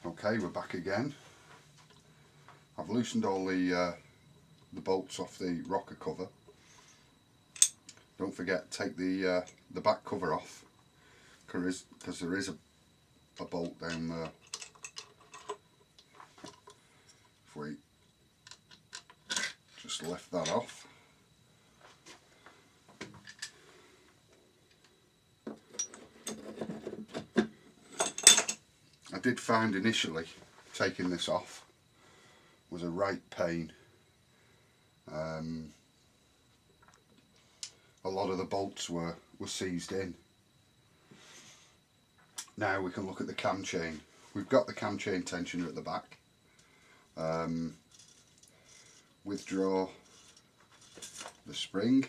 Okay, we're back again. I've loosened all the bolts off the rocker cover. Don't forget, take the back cover off, because there is a bolt down there. If we just lift that off. I did find initially taking this off was a right pain. A lot of the bolts were seized in. Now we can look at the cam chain. We've got the cam chain tensioner at the back. Withdraw the spring,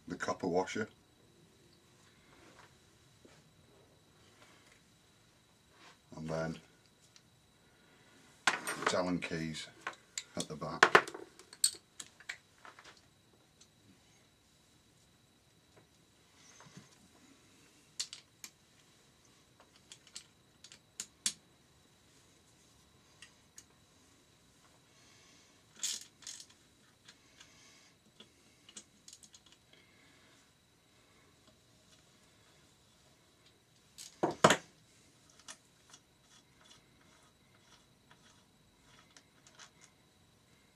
the copper washer, and then the Allen keys at the back.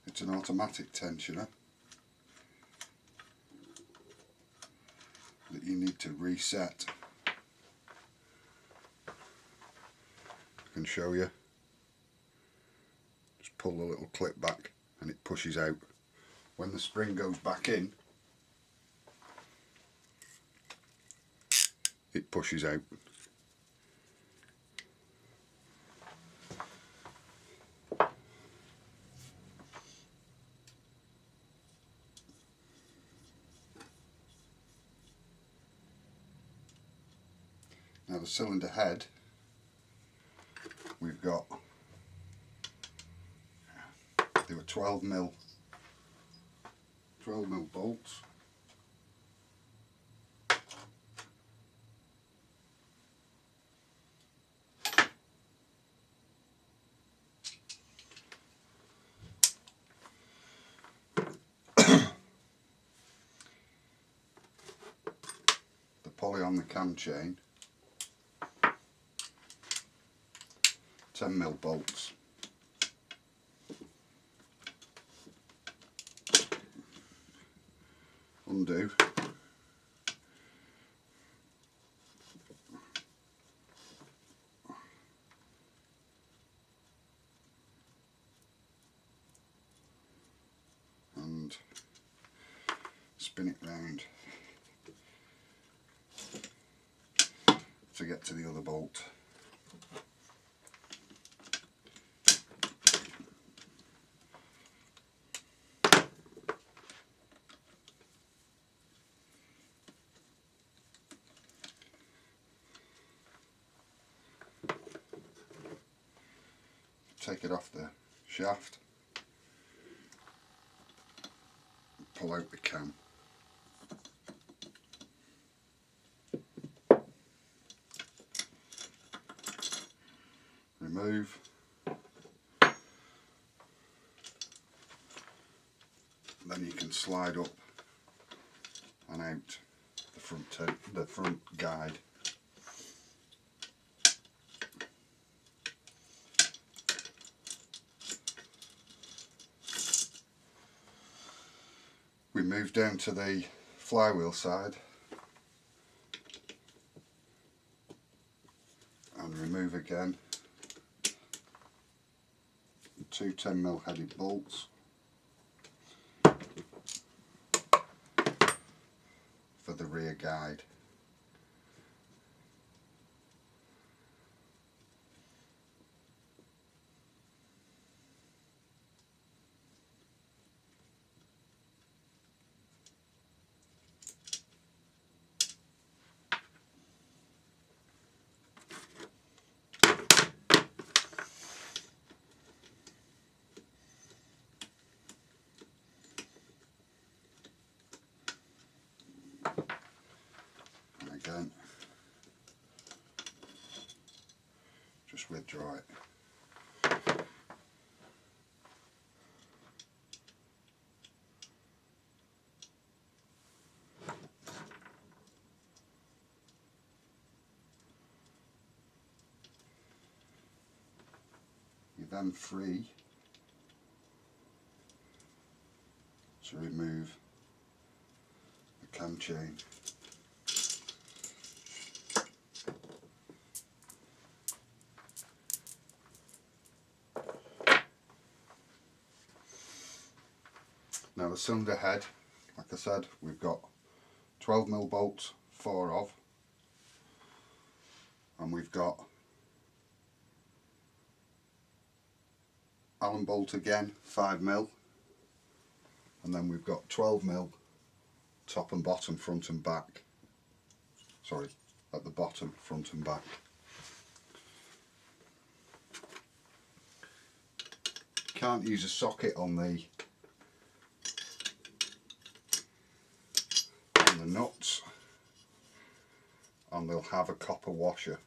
It's an automatic tensioner that you need to reset. I can show you. Just pull the little clip back and it pushes out. When the spring goes back in, it pushes out. Now the cylinder head, we've got, they were 12mm bolts. The pulley on the cam chain, 10mm bolts. Undo. And spin it round to get to the other bolt. Take it off the shaft, pull out the cam. Remove. Then you can slide up and out the front guide. We move down to the flywheel side and remove again 2 10mm headed bolts for the rear guide. just withdraw it. You're then free to remove the cam chain. Now the cylinder head, like I said, we've got 12mm bolts, 4 of, and we've got Allen bolt again, 5mm, and then we've got 12mm top and bottom, front and back. Sorry, at the bottom, front and back. Can't use a socket on the nuts, and they'll have a copper washer.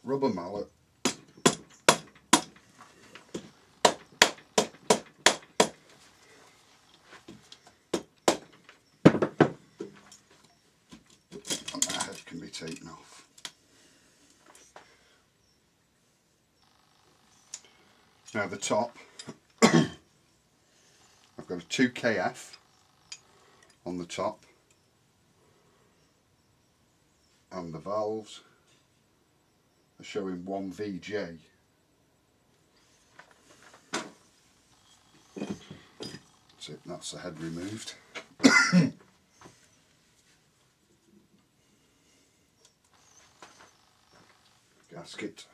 Rubber mallet. taken off. Now the top, I've got a 2KF on the top, and the valves are showing 1VJ. That's it, that's the head removed. Gasket.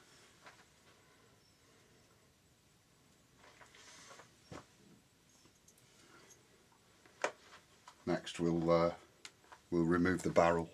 Next we'll remove the barrel.